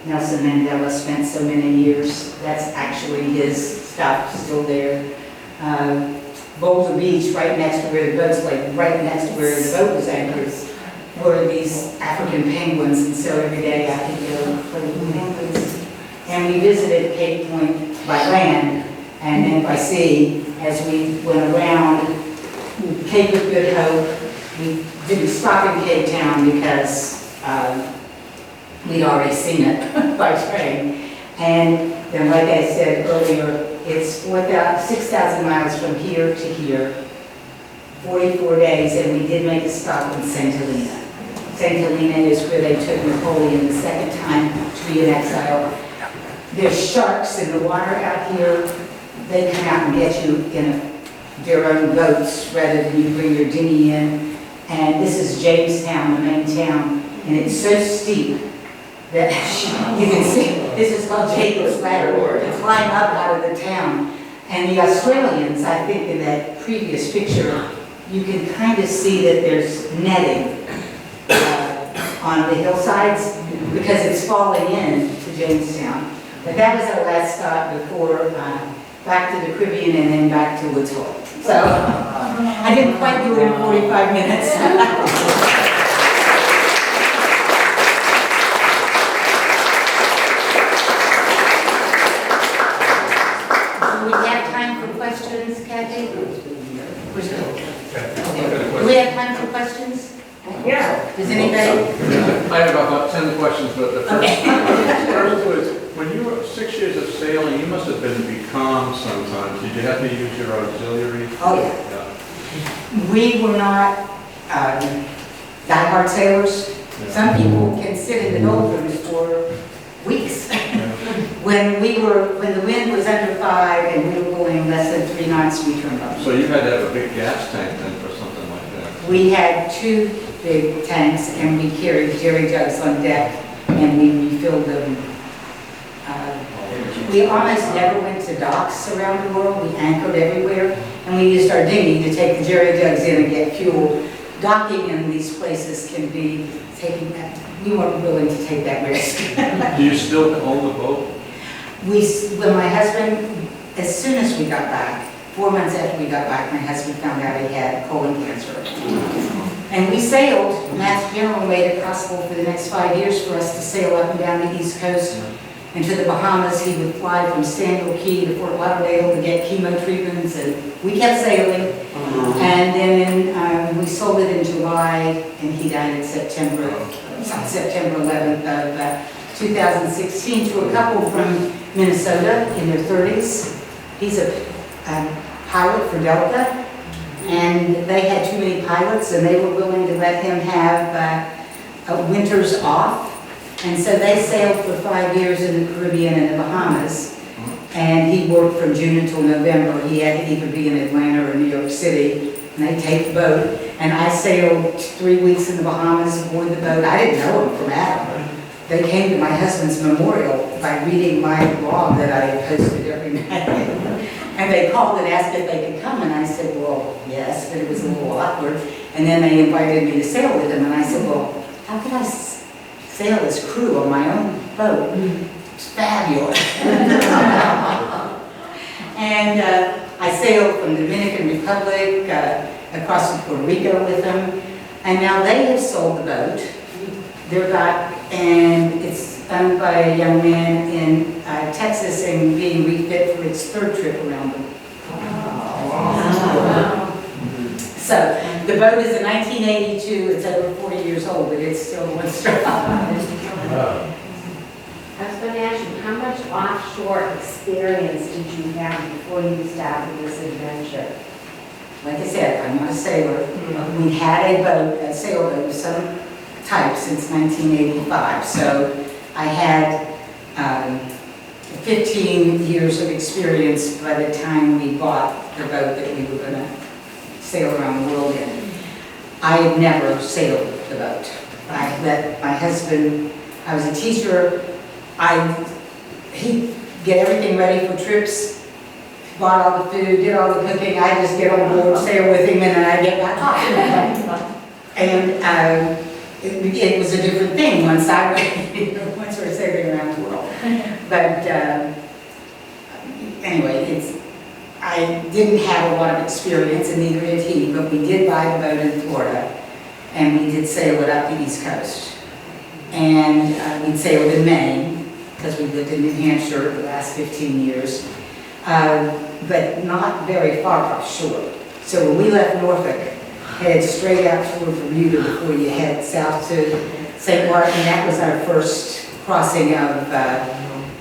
Nelson Mandela spent so many years. That's actually his stuff still there. Boulder Beach, right next to where the boat's like right next to where the boat was anchored, were these African penguins, and so every day I could go play with penguins. And we visited Cape Point by land, and then by sea, as we went around Cape of Good Hope. We didn't stop in Cape Town because we'd already seen it by train. And then, like I said earlier, it's 6,000 miles from here to here, 44 days, and we did make a stop in St. Helena. St. Helena is where they took Napoleon the second time to be in exile. There's sharks in the water out here. They come out and get you in their own boats rather than you bring your dinghy in. And this is Jamestown, the main town. and it's so steep that you can see, this is called Jacob's Ladder, to climb up out of the town. And the Australians, I think in that previous picture, you can kind of see that there's netting on the hillsides because it's falling in to Jamestown. But that was our last stop before back to the Caribbean and then back to Woods Hole. So I didn't quite do it in 45 minutes. Do we have time for questions, Kathy? We're still. Okay. Do we have time for questions? Yeah. Does anybody? I have about 10 questions, but the first was, when you were 6 years of sailing, you must have been becalmed sometimes. Did you have to use your auxiliary? Oh, yeah. We were not diehard sailors. Some people can sit in the doldrums for weeks. When the wind was under 5 and we were going less than 3 knots, we turned off. So you had to have a big gas tank then for something like that? We had 2 big tanks and we carried jerry jugs on deck and we refilled them. We almost never went to docks around the world. We anchored everywhere and we used our dinghy to take the jerry jugs in and get fuel. Docking in these places can be taking that. We weren't willing to take that risk. Do you still own the boat? When my husband, as soon as we got back, 4 months after we got back, my husband found out he had colon cancer. And we sailed. Mass General made it possible for the next 5 years for us to sail up and down the East Coast and to the Bahamas. He would fly from Sandal Key to Fort Lauderdale to get chemo treatments, and we kept sailing. And then we sold it in July, and he died in September 11th of 2016 to a couple from Minnesota in their 30s. He's a pilot for Delta, and they had too many pilots, and they were willing to let him have winters off. And so they sailed for 5 years in the Caribbean and the Bahamas, and he worked from June until November. He had to either be in Atlanta or New York City, and they take the boat. And I sailed 3 weeks in the Bahamas aboard the boat. I didn't know him from Adam. They came to my husband's memorial by reading my blog that I posted every night. And they called and asked if they could come, and I said, well, yes, but it was a little awkward. And then they invited me to sail with them, and I said, well, how could I sail as crew on my own boat? It's fabulous. And I sailed from the Dominican Republic across to Puerto Rico with them, and now they have sold the boat. They're back, and it's owned by a young man in Texas and being refit for its 3rd trip around the world. So the boat is a 1982. It's over 40 years old, but it's still one strong. I was going to ask you, how much offshore experience did you have before you started this adventure? Like I said, I'm not a sailor. We had a boat, a sailboat of some type since 1985. So I had 15 years of experience by the time we bought the boat that we were going to sail around the world in. I had never sailed the boat. I let my husband, I was a teacher, he'd get everything ready for trips, bought all the food, did all the cooking. I just get on board, sail with him, and then I get back off. And it was a different thing once once we're sailing around the world. But anyway, I didn't have a lot of experience, and neither did he, but we did buy a boat in Florida, and we did sail it up the East Coast. And we'd sailed in Maine, because we lived in New Hampshire the last 15 years, but not very far offshore. So when we left Norfolk, head straight out toward Bermuda before you head south to St. Martin. That was our first crossing of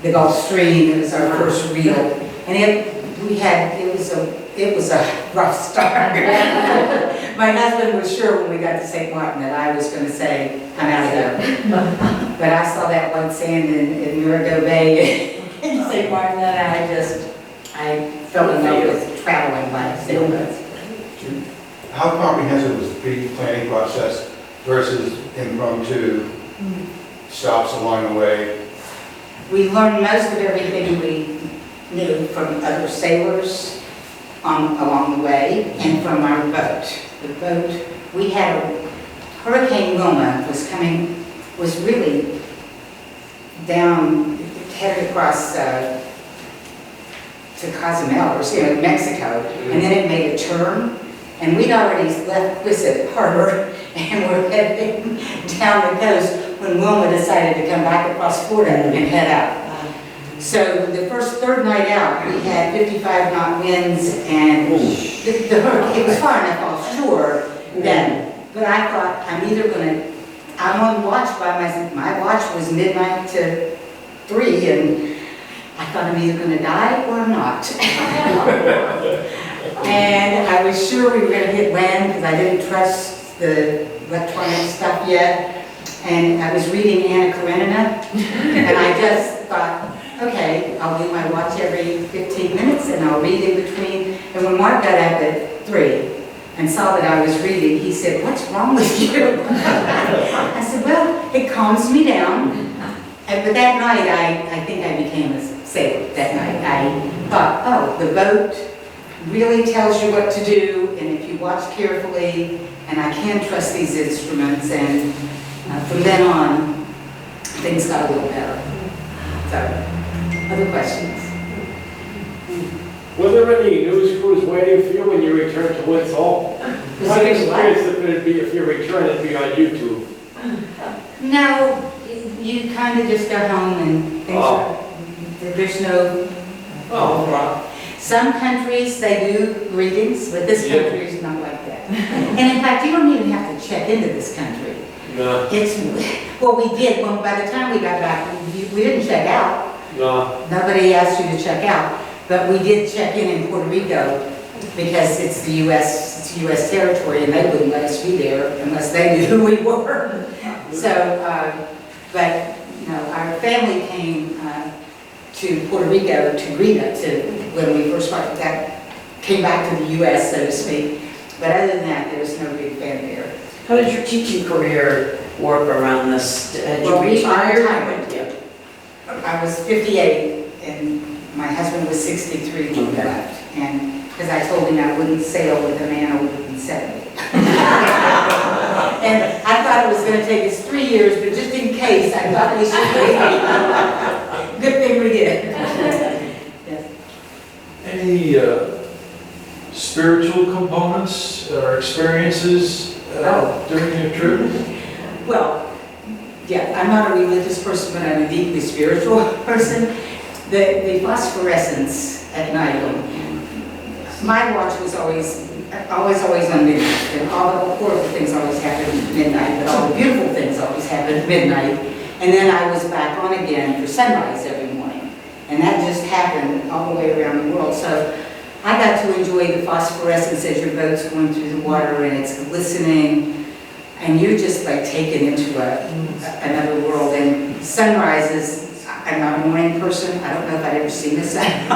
the Gulf Stream. It was our first real, and it was a rough start. My husband was sure when we got to St. Martin that I was going to say, I'm out of here. But I saw that white sand in Murigo Bay in St. Martin, and I fell in love with traveling by sailboats. How comprehensive was the pre-planning process versus impromptu stops along the way? We learned most of everything we knew from other sailors along the way and from our boat. The boat, we had Hurricane Wilma was really down, headed across to Cozumel, or Mexico, and then it made a turn, and we'd already left Quissit Harbor and were heading down the coast when Wilma decided to come back across Florida and head out. So the third night out, we had 55 knot winds, and it was far enough offshore then. But I thought, I'm on watch my watch was midnight to 3, and I thought I'm either going to die or I'm not. And I was sure we were going to hit land because I didn't trust the electronic stuff yet. And I was reading Anna Karenina, and I just thought, okay, I'll do my watch every 15 minutes and I'll read in between. And when Mark got up at 3 and saw that I was reading, he said, "What's wrong with you?" I said, "Well, it calms me down." But that night, I think I became a sailor that night. I thought, oh, the boat really tells you what to do, and if you watch carefully, and I can trust these instruments, and from then on, things got a little better. So, other questions? Were there any news crews waiting for you when you returned to Woods Hole? What experience would it be if you return it be on YouTube? No, you kind of just go home and there's no. Some countries, they do greetings, but this country is not like that. And in fact, you don't even have to check into this country. No. Well, we did. Well, by the time we got back, we didn't check out. No. Nobody asked you to check out, but we did check in Puerto Rico because it's the U.S. territory, and they wouldn't let us be there unless they knew who we were. So, but our family came to Puerto Rico to greet us when we first came back to the U.S., so to speak. But other than that, there was no big fanfare. How did your teaching career work around this? Did you retire? I was 58, and my husband was 63 when we left. And because I told him I wouldn't sail with a man older than 70. And I thought it was going to take us 3 years, but just in case, I thought we should wait. Good thing we did. Yes. Any spiritual components or experiences during your trip? Well, yeah, I'm not a religious person, but I'm a deeply spiritual person. The phosphorescence at night, my watch was always on midnight, and all the horrible things always happened at midnight, but all the beautiful things always happened at midnight. And then I was back on again for sunrise every morning. And that just happened all the way around the world. So I got to enjoy the phosphorescence as your boat's going through the water and it's glistening. And you're just like taken into another world. And sunrises, I'm not a morning person. I don't know if I'd ever seen a sunrise.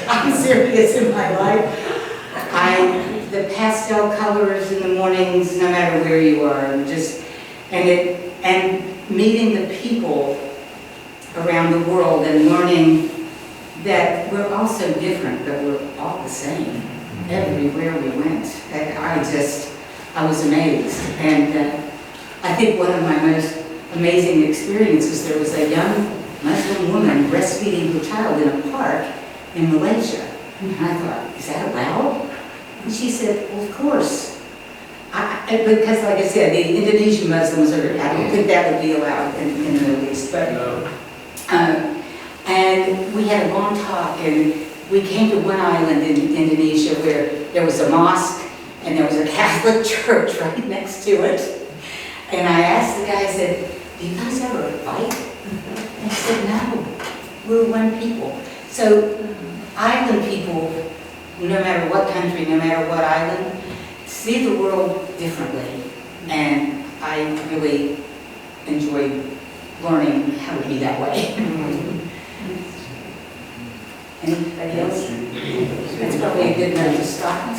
I'm serious in my life. The pastel colors in the mornings, no matter where you are, and meeting the people around the world and learning that we're all so different, but we're all the same everywhere we went. And I was amazed. And I think one of my most amazing experiences, there was a young Muslim woman breastfeeding her child in a park in Malaysia. And I thought, is that allowed? And she said, well, of course. Because like I said, the Indonesian Muslims I don't think that would be allowed in the Middle East. But, No. And we had a long talk, and we came to one island in Indonesia where there was a mosque and there was a Catholic church right next to it. And I asked the guy, I said, do you guys ever fight? And he said, no, we're one people. So island people, no matter what country, no matter what island, see the world differently. And I really enjoyed learning how to be that way. Anybody else? That's probably a good note to stop.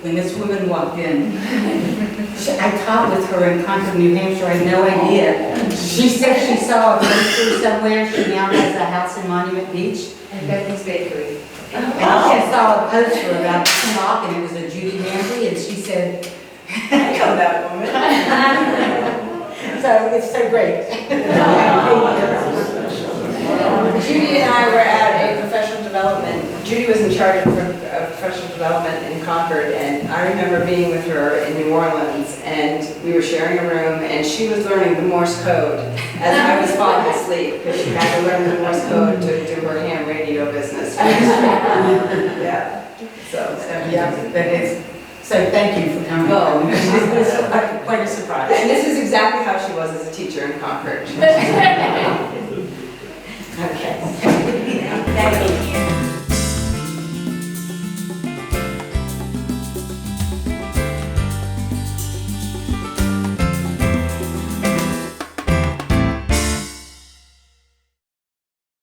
when this woman walked in. I taught with her in Concord, New Hampshire, I had no idea. She said she saw a poster somewhere, she now has a house in Monument Beach. And Becky's Bakery. And she saw a poster about the clock, and it was a Judy Handley, and she said, I know that woman. So it's so great. Judy and I were at a professional development. Judy was in charge of professional development in Concord, and I remember being with her in New Orleans, and we were sharing a room, and she was learning the Morse code as I was falling asleep, because she had to learn the Morse code to do her ham radio business. Yeah. So Thank you for coming. Oh. It's quite a surprise. And this is exactly how she was as a teacher in Concord. Okay. Thank you.